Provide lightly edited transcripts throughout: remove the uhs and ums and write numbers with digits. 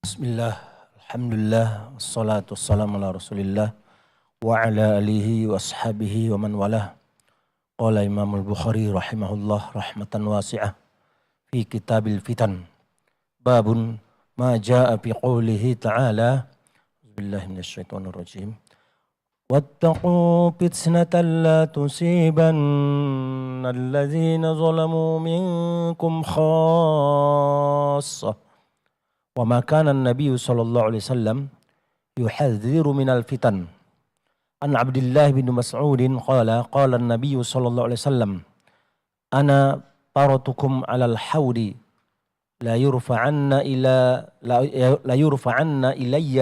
Bismillah, alhamdulillah, wassalatu wassalamu ala rasulillah wa ala alihi wa ashabihi wa man walah. Qala Imam al-Bukhari rahimahullah rahmatan wasi'ah fi kitabil fitan. Babun ma ja'a fi qawlihi ta'ala. Bismillahi minasyaitonir rajim. Wattaqu fitnatan la tusibanna allazina zalamu minkum khassah. وما كان النبي صلى الله عليه وسلم يحذر من الفتن عن عبد الله بن مسعود قال النبي صلى الله عليه وسلم أنا طرتكم على الحوض لا يرفعن إلي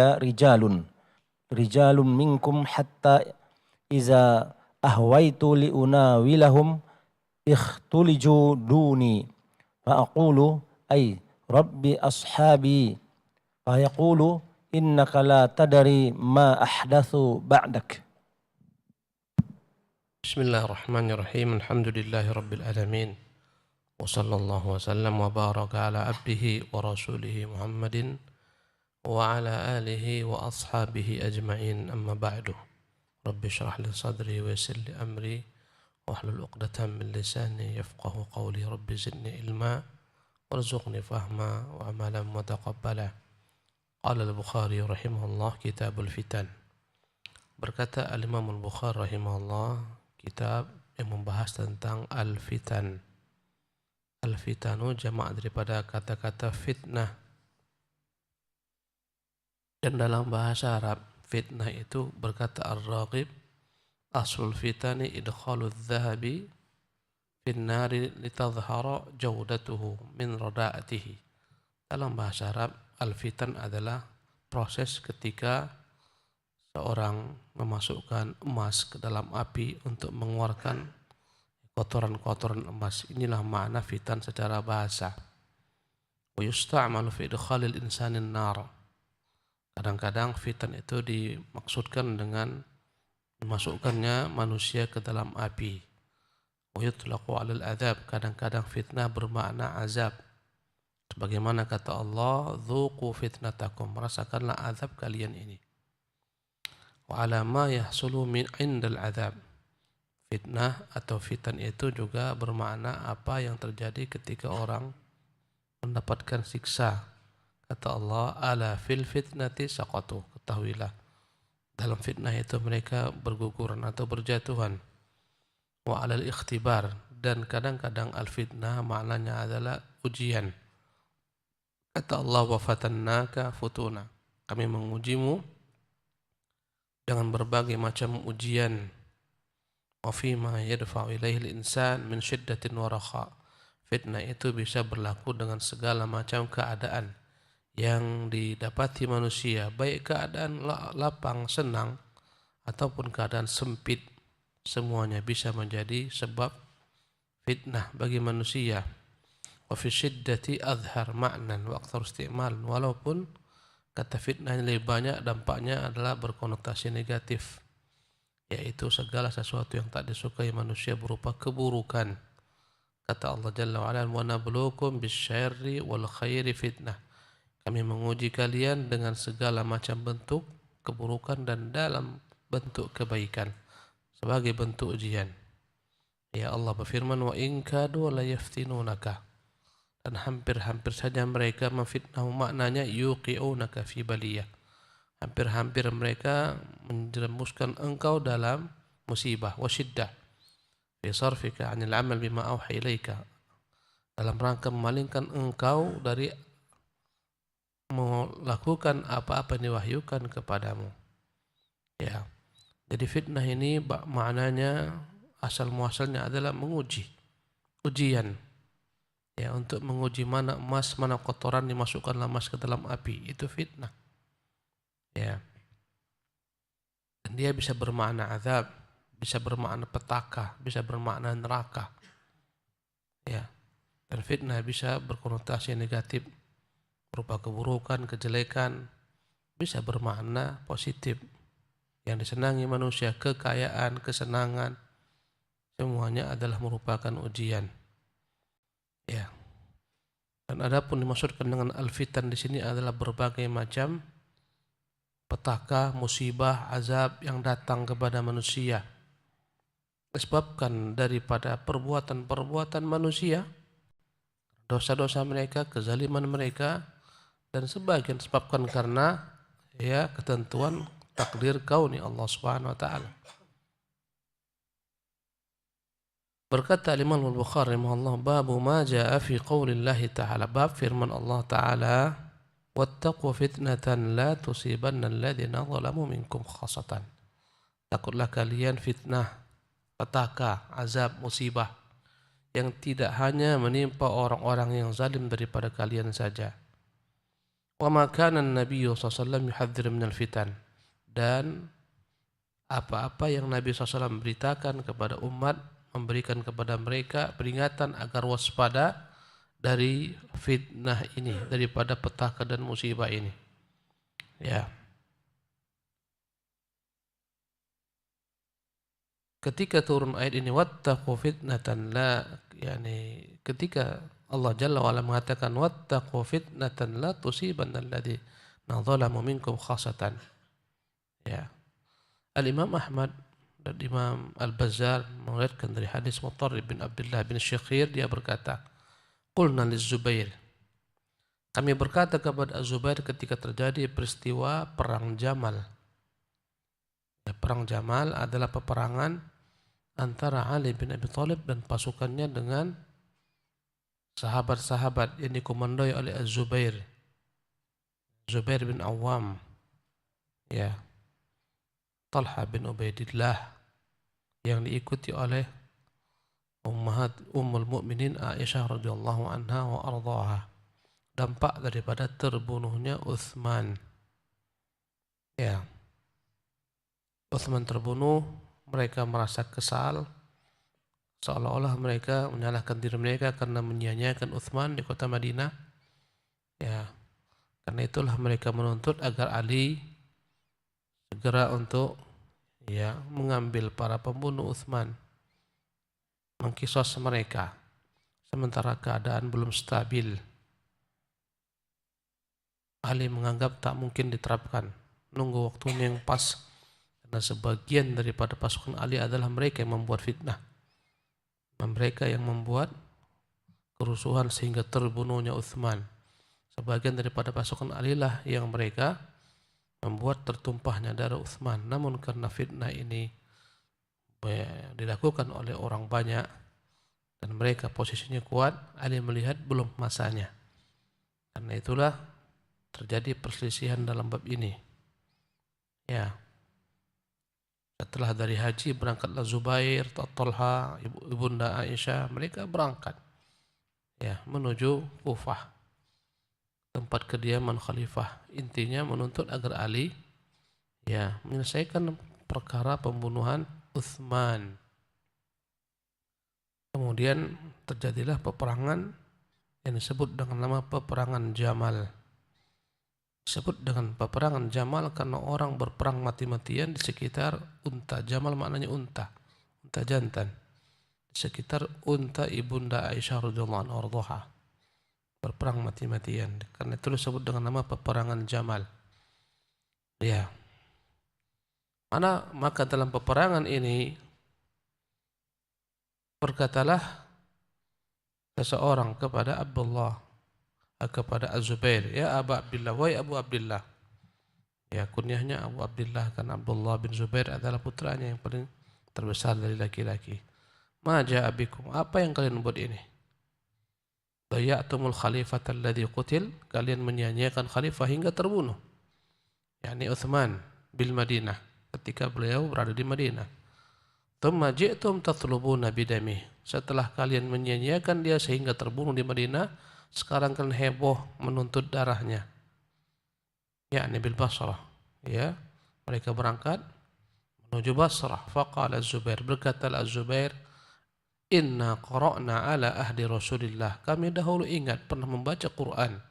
رجال منكم حتى إذا أهويت لأناولهم اختلجوا دوني فأقول أي Rabbi ashabi fayaqulu innaka la tadari ma ahdathu ba'dak. Bismillahirrahmanirrahim. Alhamdulillahi rabbil alamin. Wa sallallahu wa sallam wa baraka ala abdihi wa rasulihi Muhammadin wa ala alihi wa ashabihi ajma'in, amma ba'du. Rabbi syrah li sadri wa yassir li amri wa hlul 'uqdatam min lisani yafqahu qawli. Rabbi zidni ilma warzuqni fahma wa amalan mutaqabbala. Qala al-Bukhari rahimahullah kitabul fitan. Berkata al-Imam al-Bukhari rahimahullah, kitab yang membahas tentang al-fitan. Al-fitanu jamak daripada kata-kata fitnah. Dan dalam bahasa Arab, fitnah itu berkata ar-Raghib, aslul fitani idkhalul dhahabi finnari litadhhara jawdatuhu min rada'atihi. Dalam bahasa Arab, al-fitan adalah proses ketika seorang memasukkan emas ke dalam api untuk mengeluarkan kotoran-kotoran emas. Inilah makna fitan secara bahasa. Wa yusta'malu fi idkhalil insanin nar. Kadang-kadang fitan itu dimaksudkan dengan memasukkannya manusia ke dalam api. Wa yutlaqu 'alal adzab, kadang-kadang fitnah bermakna azab. Sebagaimana kata Allah, dzuqu fitnatakum, merasakanlah azab kalian ini. Wa 'ala ma yahsulu min 'indal adzab. Fitnah atau fitan itu juga bermakna apa yang terjadi ketika orang mendapatkan siksa. Kata Allah, ala fil fitnati saqatu, ketahuilah dalam fitnah itu mereka berguguran atau berjatuhan. Wa alal ikhtibar, dan kadang-kadang al-fitnah maknanya adalah ujian. Kata Allah, wa fatannaka futuna, kami mengujimu dengan berbagai macam ujian. Wa fima yadfa'u ilaihi al-insan min syiddatin wa rakha. Fitnah itu bisa berlaku dengan segala macam keadaan yang didapati manusia, baik keadaan lapang, senang, ataupun keadaan sempit. Semuanya bisa menjadi sebab fitnah bagi manusia. Wa fi syiddati adhhar ma'nan wa aktsar isti'mal. Walaupun kata fitnah lebih banyak dampaknya adalah berkonotasi negatif, yaitu segala sesuatu yang tak disukai manusia berupa keburukan. Kata Allah Jalla wa Ala, wa nabluukum bisyarri wal khairi fitnah. Kami menguji kalian dengan segala macam bentuk keburukan dan dalam bentuk kebaikan, sebagai bentuk ujian. Ya Allah berfirman, wa in kadu la yaftinunaka, dan hampir-hampir saja mereka memfitnahmu, maknanya yuqi'unaka fi baliyah, hampir-hampir mereka menjerumuskan engkau dalam musibah, wa syiddah fi sarfika 'anil 'amal bima auha ilaika, dalam rangka memalingkan engkau dari melakukan apa-apa yang diwahyukan kepadamu. Ya. Jadi fitnah ini maknanya asal muasalnya adalah menguji, ujian. Ya, untuk menguji mana emas, mana kotoran, dimasukkanlah emas ke dalam api, itu fitnah. Ya. Dan dia bisa bermakna azab, bisa bermakna petaka, bisa bermakna neraka. Ya. Dan fitnah bisa berkonotasi negatif berupa keburukan, kejelekan, bisa bermakna positif yang disenangi manusia, kekayaan, kesenangan, semuanya adalah merupakan ujian. Ya. Dan adapun dimaksudkan dengan al-fitan di sini adalah berbagai macam petaka, musibah, azab yang datang kepada manusia disebabkan daripada perbuatan-perbuatan manusia, dosa-dosa mereka, kezaliman mereka, dan sebagian disebabkan karena ketentuan takdir kauni Allah Subhanahu wa taala. Berkata Imam Al-Bukhari rahimahullah, babu ma jaa fi qaulillahi ta'ala, bab firman Allah taala, wattaqu fitnatan la tusibanna alladziina zalamu minkum khassatan. Takutlah kalian fitnah, petaka, azab, musibah yang tidak hanya menimpa orang-orang yang zalim daripada kalian saja. Wa ma kana an-nabiyyu sallallahu alaihi wasallam yuhadzir minal fitan, dan apa-apa yang Nabi SAW beritakan kepada umat, memberikan kepada mereka peringatan agar waspada dari fitnah ini, daripada petaka dan musibah ini. Ya. Ketika turun ayat ini, wattaqu fitnatan la, ketika Allah Jalla wa Ala mengatakan wattaqu fitnatan la tusibanna alladziina zalamu minkum khassatan. Ya. Al-Imam Ahmad dan Imam Al-Bazzar meriwayatkan dari hadis Muttarrib bin Abdullah bin Syakhir, dia berkata, qulna liz-Zubair, kami berkata kepada Az-Zubair ketika terjadi peristiwa perang Jamal. Perang Jamal adalah peperangan antara Ali bin Abi Thalib dan pasukannya dengan sahabat-sahabat yang dikomandoi oleh Az-Zubair, Zubair bin Awam, Talha bin Ubaidillah, yang diikuti oleh Ummul Mukminin Aisyah radhiyallahu anha wa ardhaha. Dampak daripada terbunuhnya Utsman. Utsman terbunuh, mereka merasa kesal, seolah-olah mereka menyalahkan diri mereka karena menyia-nyiakan Utsman di kota Madinah. Karena itulah mereka menuntut agar Ali segera untuk mengambil para pembunuh Utsman, mengkisos mereka, sementara keadaan belum stabil. Ali menganggap tak mungkin diterapkan, nunggu waktunya yang pas, karena sebagian daripada pasukan Ali adalah mereka yang membuat fitnah, mereka yang membuat kerusuhan sehingga terbunuhnya Utsman. Sebagian daripada pasukan Ali lah yang mereka membuat tertumpahnya darah Utsman. Namun karena fitnah ini dilakukan oleh orang banyak dan mereka posisinya kuat, Ali melihat belum masanya. Karena itulah terjadi perselisihan dalam bab ini. Setelah dari haji berangkatlah Zubair, Talha, ibunda Aisyah, mereka berangkat menuju Kufah, tempat kediaman khalifah. Intinya menuntut agar Ali menyelesaikan perkara pembunuhan Utsman. Kemudian terjadilah peperangan yang disebut dengan nama peperangan Jamal. Disebut dengan peperangan Jamal karena orang berperang mati-matian di sekitar unta. Jamal maknanya unta jantan, di sekitar unta ibunda Aisyah radhiyallahu anha, berperang mati-matian. Karena itu disebut dengan nama peperangan Jamal. Maka dalam peperangan ini berkatalah seseorang kepada kepada Az-Zubair, ya Abu Abdullah, wahai Abu Abdullah. Kunyahnya Abu Abdullah karena Abdullah bin Zubair adalah putranya yang paling terbesar dari laki-laki. Ma ja'a bikum, apa yang kalian buat ini? Dayatumul khalifata alladhi qutil, kalian menyia-nyiakan khalifah hingga terbunuh, Utsman bil Madinah, ketika beliau berada di Madinah. Thumma ji'tum tatlubuna bidamih, setelah kalian menyia-nyiakan dia sehingga terbunuh di Madinah, sekarang kan heboh menuntut darahnya, bil Basrah. Mereka berangkat menuju Basrah. Faqala Az-Zubair, berkatalah Az-Zubair, inna qara'na ala ahdi Rasulillah, kami dahulu ingat pernah membaca Quran,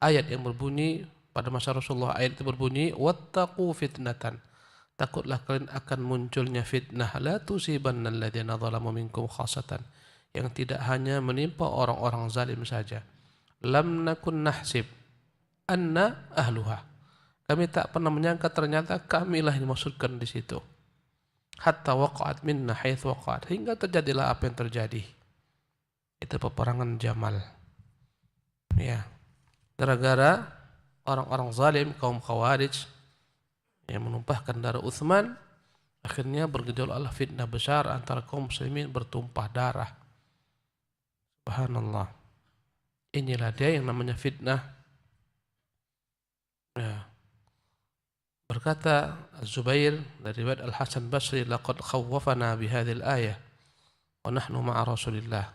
ayat yang berbunyi pada masa Rasulullah. Ayat itu berbunyi, wattaqu fitnatan, takutlah kalian akan munculnya fitnah, la tusibanna alladziina zalamu minkum khassatan, yang tidak hanya menimpa orang-orang zalim saja. lam nakun nahsib anna ahluha. Kami tak pernah menyangka ternyata kamilah yang dimaksudkan di situ. Hatta waqa'at minna haitsu waqa'at, hingga terjadilah apa yang terjadi. Itu peperangan Jamal. Ya. Gara-gara orang-orang zalim kaum Khawarij yang menumpahkan darah Utsman, akhirnya bergejolaklah fitnah besar antara kaum muslimin, bertumpah darah. Subhanallah. Inilah dia yang namanya fitnah. Ya. Berkata Az-Zubair dari riwayat Al-Hasan Basri, laqad khawwafana bihadhil ayah wa nahnu ma'a Rasulillah.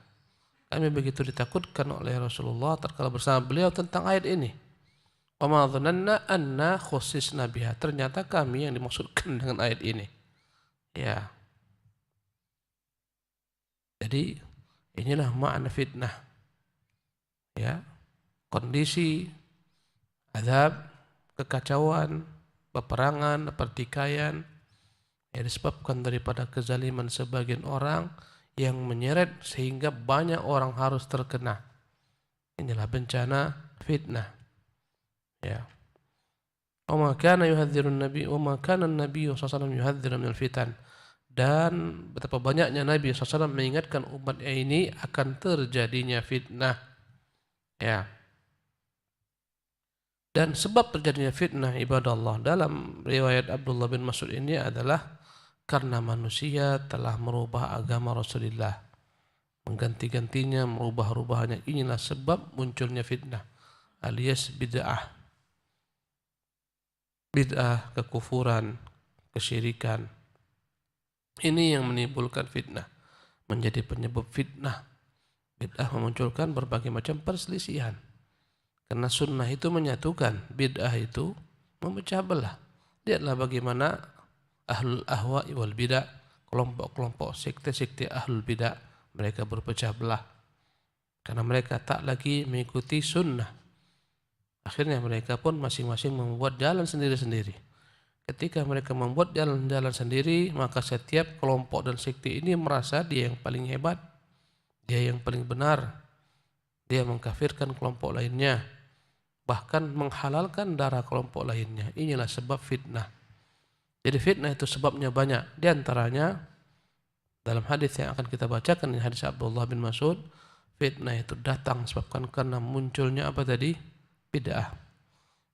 Kami begitu ditakutkan oleh Rasulullah tatkala bersama beliau tentang ayat ini. Wa ma dhananna anna khussisna biha. Ternyata kami yang dimaksudkan dengan ayat ini. Ya. Jadi inilah makna fitnah. Ya. Kondisi azab, kekacauan, peperangan, pertikaian yang disebabkan daripada kezaliman sebagian orang yang menyeret sehingga banyak orang harus terkena. Inilah bencana fitnah. Ya. Wa ma kana yuhadzirun nabi wa ma kana an-nabiy sallallahu alaihi wasallam yuhadziru minal fitan. Dan betapa banyaknya Nabi SAW mengingatkan umat ini akan terjadinya fitnah. Ya. Dan sebab terjadinya fitnah ibadah Allah dalam riwayat Abdullah bin Mas'ud ini adalah karena manusia telah merubah agama Rasulullah, mengganti-gantinya, merubah-rubahnya. Inilah sebab munculnya fitnah alias bid'ah, kekufuran, kesyirikan. Ini yang menimbulkan fitnah, menjadi penyebab fitnah. Bid'ah memunculkan berbagai macam perselisihan. Karena sunnah itu menyatukan, bid'ah itu memecah belah. Lihatlah bagaimana ahlul ahwa'i wal bid'ah, kelompok-kelompok sekte-sekte ahlul bid'ah, mereka berpecah belah. Karena mereka tak lagi mengikuti sunnah. Akhirnya mereka pun masing-masing membuat jalan sendiri-sendiri. Ketika mereka membuat jalan-jalan sendiri, maka setiap kelompok dan sekte ini merasa dia yang paling hebat, dia yang paling benar. Dia mengkafirkan kelompok lainnya, bahkan menghalalkan darah kelompok lainnya. Inilah sebab fitnah. Jadi fitnah itu sebabnya banyak. Di antaranya dalam hadis yang akan kita bacakan, ini hadis Abdullah bin Mas'ud, fitnah itu datang sebabkan karena munculnya apa tadi? Bid'ah.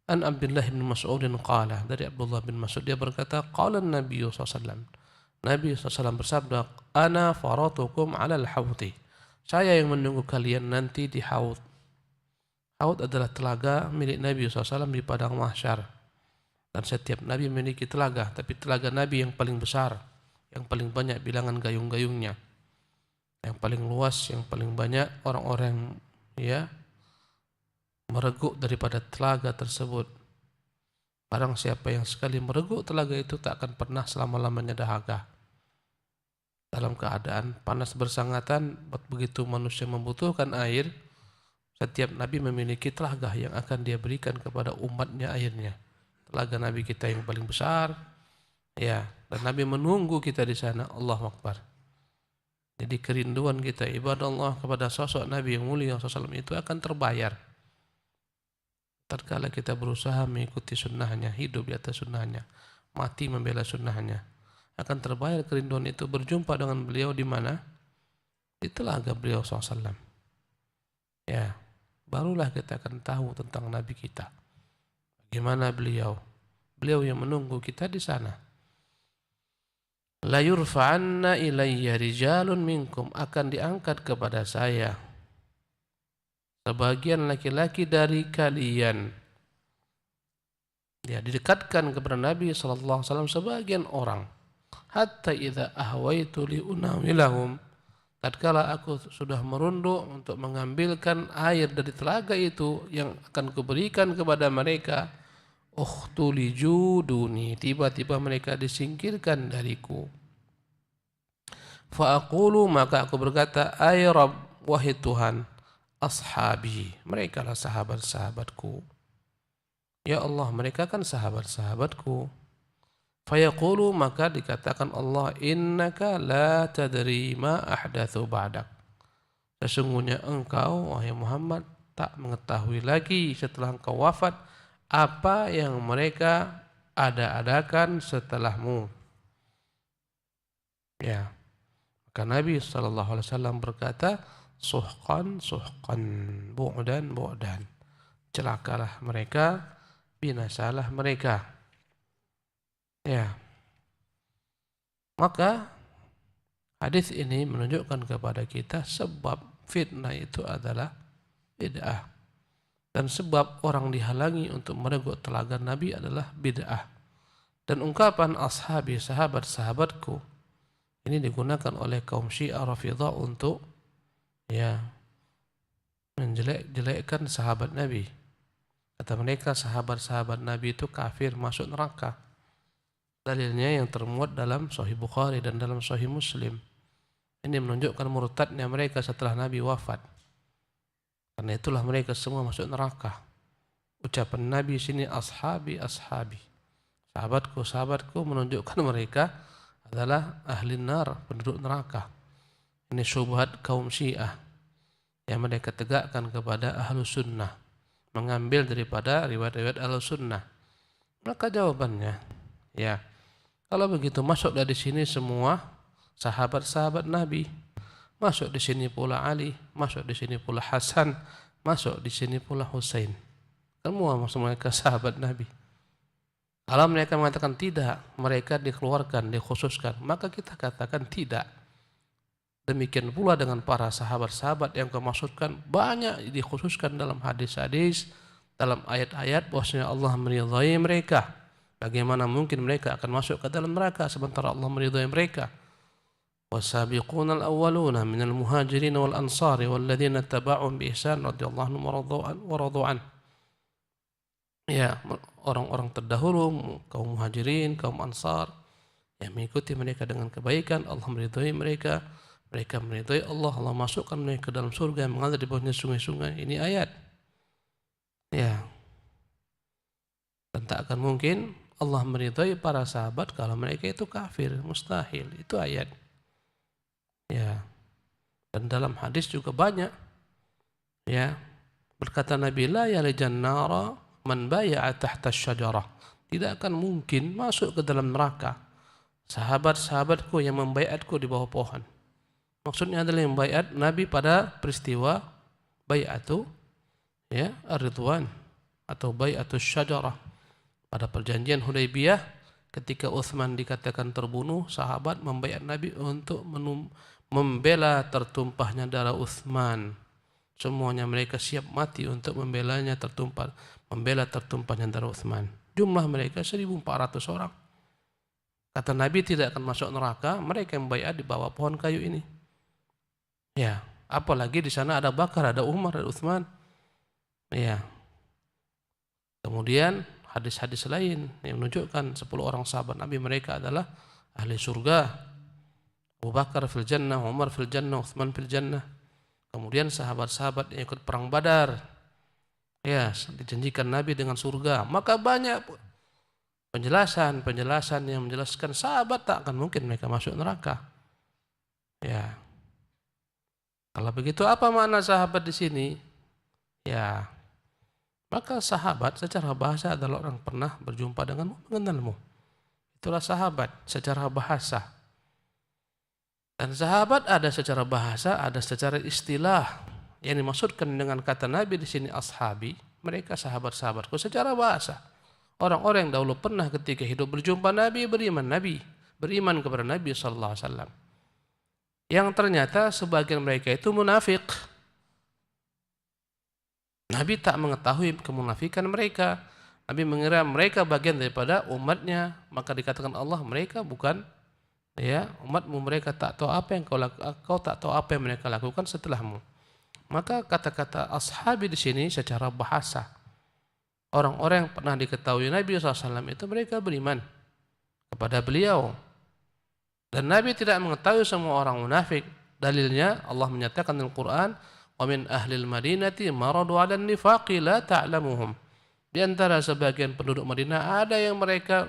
An Abdullah bin Mas'udin qala, dari Abdullah bin Mas'ud dia berkata, qala Nabi SAW, Nabi SAW bersabda, ana faratukum alal hawti, saya yang menunggu kalian nanti di haud. Haud adalah telaga milik Nabi SAW di padang mahsyar. Dan setiap Nabi memiliki telaga, tapi telaga Nabi yang paling besar, yang paling banyak bilangan gayung-gayungnya, yang paling luas, yang paling banyak orang-orang ya mereguk daripada telaga tersebut. Barang siapa yang sekali mereguk telaga itu tak akan pernah selama-lamanya dahaga. Dalam keadaan panas bersangatan, begitu manusia membutuhkan air, setiap Nabi memiliki telaga yang akan dia berikan kepada umatnya airnya. Telaga Nabi kita yang paling besar, ya, dan Nabi menunggu kita di sana. Allahu Akbar. Jadi kerinduan kita ibadah Allah kepada sosok Nabi yang mulia SAW itu akan terbayar tatkala kita berusaha mengikuti sunnahnya, hidup di atas sunnahnya, mati membela sunnahnya. Akan terbayar kerinduan itu berjumpa dengan beliau di mana? Di telaga beliau SAW. Ya, barulah kita akan tahu tentang Nabi kita. Bagaimana beliau yang menunggu kita di sana. La yurfa'anna ilayya rijalun minkum, akan diangkat kepada saya sebagian laki-laki dari kalian. Ya, didekatkan kepada Nabi SAW sebagian orang. Hatta idza ahwaitu li unawilahum, tatkala aku sudah merunduk untuk mengambilkan air dari telaga itu yang akan kuberikan kepada mereka, ukhtuliju duni, tiba-tiba mereka disingkirkan dariku. Fa aqulu, maka aku berkata, ay Rabb, wahai Tuhan, ashabi, mereka lah sahabat-sahabatku. Ya Allah, mereka kan sahabat-sahabatku. Fayaqulu, maka dikatakan Allah, innaka la tadri ma ahdatsu ba'dak, sesungguhnya engkau wahai Muhammad tak mengetahui lagi setelah engkau wafat apa yang mereka ada-adakan setelahmu. Ya, maka Nabi SAW berkata, suhqan, suhqan, bu'dan, bu'dan. Celakalah mereka, binasalah mereka. Ya, maka hadis ini menunjukkan kepada kita sebab fitnah itu adalah bid'ah. Dan sebab orang dihalangi untuk menegur teladan Nabi adalah bid'ah. Dan ungkapan ashabi, sahabat-sahabatku, ini digunakan oleh kaum Syiah Rafidhah untuk menjelek-jelekkan sahabat Nabi. Kata mereka sahabat-sahabat Nabi itu kafir, masuk neraka. Dalilnya yang termuat dalam Sahih Bukhari dan dalam Sahih Muslim. Ini menunjukkan murtadnya mereka setelah Nabi wafat. Karena itulah mereka semua masuk neraka. Ucapan Nabi sini ashabi, ashabi. Sahabatku, sahabatku menunjukkan mereka adalah ahli nar, penduduk neraka. Ini syubhat kaum Syiah yang mereka tegakkan kepada ahlu sunnah, mengambil daripada riwayat-riwayat ahlu sunnah. Maka jawabannya, ya, kalau begitu masuk dari sini semua sahabat-sahabat Nabi, masuk di sini pula Ali, masuk di sini pula Hasan, masuk di sini pula Husain. Semua mereka sahabat Nabi. Kalau mereka mengatakan tidak, mereka dikeluarkan, dikhususkan, maka kita katakan tidak. Demikian pula dengan para sahabat-sahabat yang kemaksudkan banyak dikhususkan dalam hadis-hadis, dalam ayat-ayat bahwasanya Allah meridhai mereka. Bagaimana mungkin mereka akan masuk ke dalam neraka sementara Allah meridhai mereka? والسابقون الأولون من المهاجرين والأنصار والذين اتبعهم بإحسان رضي الله عنهم ورضوا عنه. Ya, orang-orang terdahulu, kaum muhajirin, kaum ansar yang mengikuti mereka dengan kebaikan, Allah meridhai mereka, mereka meridhai Allah, Allah masukkan mereka ke dalam surga yang mengalir di bawahnya sungai-sungai. Ini ayat. Ya. Dan tak akan mungkin Allah meridhai para sahabat kalau mereka itu kafir, mustahil. Itu ayat. Ya. Dan dalam hadis juga banyak. Ya. Berkata Nabi, la yalijan nara man baya'a tahta syajarah. Tidak akan mungkin masuk ke dalam neraka sahabat-sahabatku yang membaiatku di bawah pohon. Maksudnya adalah yang baiat Nabi pada peristiwa bai'atu ar-ridwan atau bai'atu syajarah. Pada perjanjian Hudaybiyah ketika Utsman dikatakan terbunuh, sahabat membaiat Nabi untuk membela tertumpahnya darah Utsman. Semuanya mereka siap mati untuk membela tertumpahnya darah Utsman. Jumlah mereka 1.400 orang. Kata Nabi tidak akan masuk neraka mereka yang baiat di bawah pohon kayu ini. Ya, apalagi di sana ada Bakar, ada Umar, ada Utsman. Ya. Kemudian hadis-hadis lain yang menunjukkan 10 orang sahabat Nabi mereka adalah ahli surga. Abu Bakar fil jannah, Umar fil jannah, Utsman fil jannah. Kemudian sahabat-sahabat yang ikut perang Badar, ya, dijanjikan Nabi dengan surga. Maka banyak penjelasan yang menjelaskan sahabat tak akan mungkin mereka masuk neraka. Ya. Kalau begitu apa makna sahabat di sini? Ya. Maka sahabat secara bahasa adalah orang pernah berjumpa denganmu, mengenalmu. Itulah sahabat secara bahasa. Dan sahabat ada secara bahasa, ada secara istilah. Yang dimaksudkan dengan kata Nabi di sini ashabi, mereka sahabat-sahabatku secara bahasa. Orang-orang yang dahulu pernah ketika hidup berjumpa Nabi, beriman kepada Nabi sallallahu alaihi wasallam. Yang ternyata sebagian mereka itu munafik. Nabi tak mengetahui kemunafikan mereka. Nabi mengira mereka bagian daripada umatnya, maka dikatakan Allah mereka bukan umatmu, mereka tak tahu apa yang kau tak tahu apa yang mereka lakukan setelahmu. Maka kata-kata ashabi di sini secara bahasa, orang-orang yang pernah diketahui Nabi SAW itu mereka beriman kepada beliau. Dan Nabi tidak mengetahui semua orang munafik. Dalilnya Allah menyatakan dalam Quran, wa min ahlil madinati maradu 'alan nifaqi la ta'lamuhum. Di antara sebagian penduduk Madinah ada yang mereka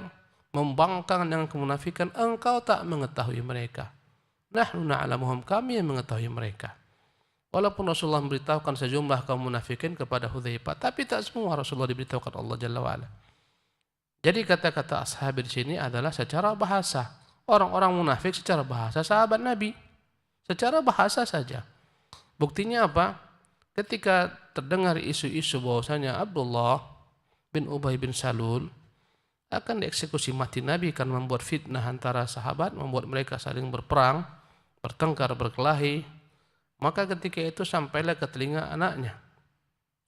membangkang dengan kemunafikan, engkau tak mengetahui mereka. Nahnu na'lamuhum, kami yang mengetahui mereka. Walaupun Rasulullah memberitahukan sejumlah kaum munafikin kepada Hudzaifah, tapi tak semua Rasulullah diberitahukan Allah Jalla wa'ala. Jadi kata-kata ashab di sini adalah secara bahasa. Orang-orang munafik secara bahasa sahabat Nabi. Secara bahasa saja. Buktinya apa? Ketika terdengar isu-isu bahwasanya Abdullah bin Ubay bin Salul akan dieksekusi mati, Nabi akan membuat fitnah antara sahabat, membuat mereka saling berperang, bertengkar, berkelahi. Maka ketika itu sampailah ke telinga anaknya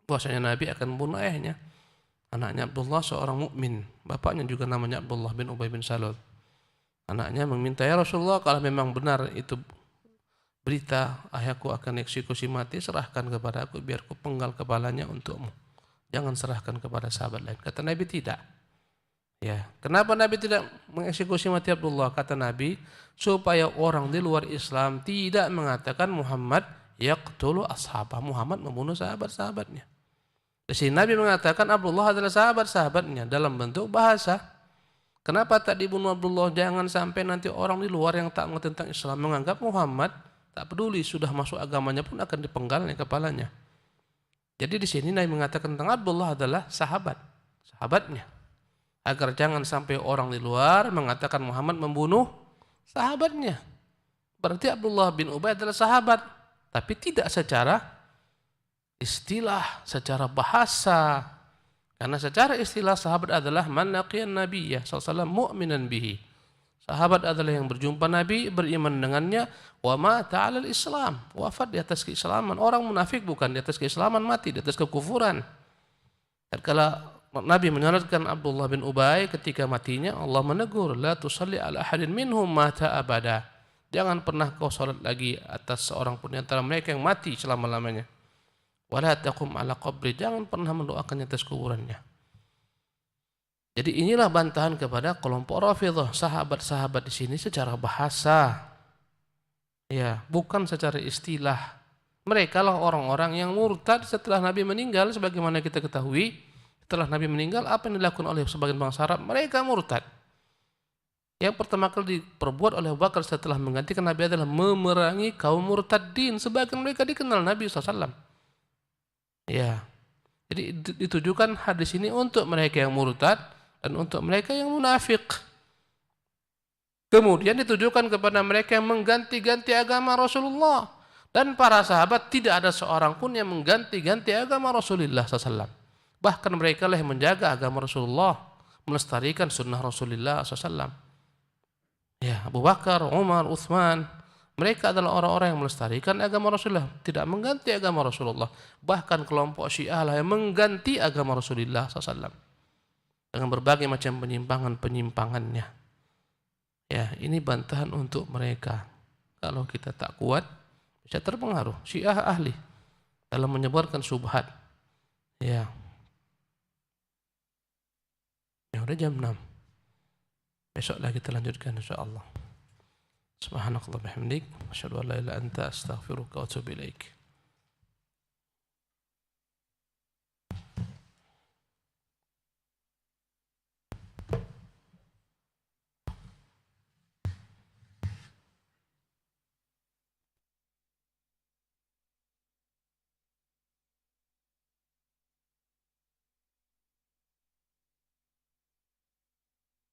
bahwasanya Nabi akan membunuh ayahnya. Anaknya Abdullah seorang mukmin, bapaknya juga namanya Abdullah bin Ubay bin Salul. Anaknya meminta, ya Rasulullah, kalau memang benar itu berita ayahku akan eksekusi mati, serahkan kepada aku biar ku penggal kepalanya untukmu. Jangan serahkan kepada sahabat lain. Kata Nabi tidak. Ya, kenapa Nabi tidak mengeksekusi mati Abdullah? Kata Nabi, supaya orang di luar Islam tidak mengatakan Muhammad yaqtulu ashabah, Muhammad membunuh sahabat-sahabatnya. Di sini Nabi mengatakan Abdullah adalah sahabat-sahabatnya dalam bentuk bahasa. Kenapa tak dibunuh Abdullah? Jangan sampai nanti orang di luar yang tak mengerti tentang Islam menganggap Muhammad tak peduli, sudah masuk agamanya pun akan dipenggalnya kepalanya. Jadi di sini Nabi mengatakan tentang Abdullah adalah sahabatnya. Agar jangan sampai orang di luar mengatakan Muhammad membunuh sahabatnya. Berarti Abdullah bin Ubay adalah sahabat, tapi tidak secara istilah, secara bahasa. Karena secara istilah sahabat adalah man laqiyan nabiyya sallallahu alaihi wasallam mu'minan bihi. Sahabat adalah yang berjumpa Nabi, beriman dengannya, wa mata 'alal Islam, wafat di atas keislaman. Orang munafik bukan di atas keislaman, mati di atas kekufuran. Dan kalau Nabi menyalatkan Abdullah bin Ubay ketika matinya, Allah menegur, la tusalli ala ahadin minhum mata abada. Jangan pernah kau salat lagi atas seorang pun di antara mereka yang mati selama-lamanya. Wala taqum ala qabri, jangan pernah mendoakannya atas kuburannya. Jadi inilah bantahan kepada kelompok Rafidhah. Sahabat-sahabat di sini secara bahasa, ya, bukan secara istilah. Mereka lah orang-orang yang murtad setelah Nabi meninggal. Sebagaimana kita ketahui, setelah Nabi meninggal, apa yang dilakukan oleh sebagian bangsa Arab? Mereka murtad. Yang pertama kali diperbuat oleh Abu Bakar setelah menggantikan Nabi adalah memerangi kaum murtadin. Sebagian mereka dikenal Nabi SAW. Ya, jadi ditujukan hadis ini untuk mereka yang murtad dan untuk mereka yang munafik. Kemudian ditujukan kepada mereka yang mengganti-ganti agama Rasulullah. Dan para sahabat tidak ada seorang pun yang mengganti-ganti agama Rasulullah SAW. Bahkan mereka lah yang menjaga agama Rasulullah, melestarikan sunnah Rasulullah SAW. Ya, Abu Bakar, Umar, Uthman, mereka adalah orang-orang yang melestarikan agama Rasulullah, tidak mengganti agama Rasulullah. Bahkan kelompok Syiah lah yang mengganti agama Rasulullah SAW dengan berbagai macam penyimpangan-penyimpangannya. Ya, ini bantahan untuk mereka. Kalau kita tak kuat, bisa terpengaruh. Syiah ahli dalam menyebarkan syubhat. Ya. Ya udah jam 6. Besok lagi kita lanjutkan insyaallah. Subhanakallah bihamdik, asyhadu an la ilaha illa anta, astaghfiruka wa atubu ilaik.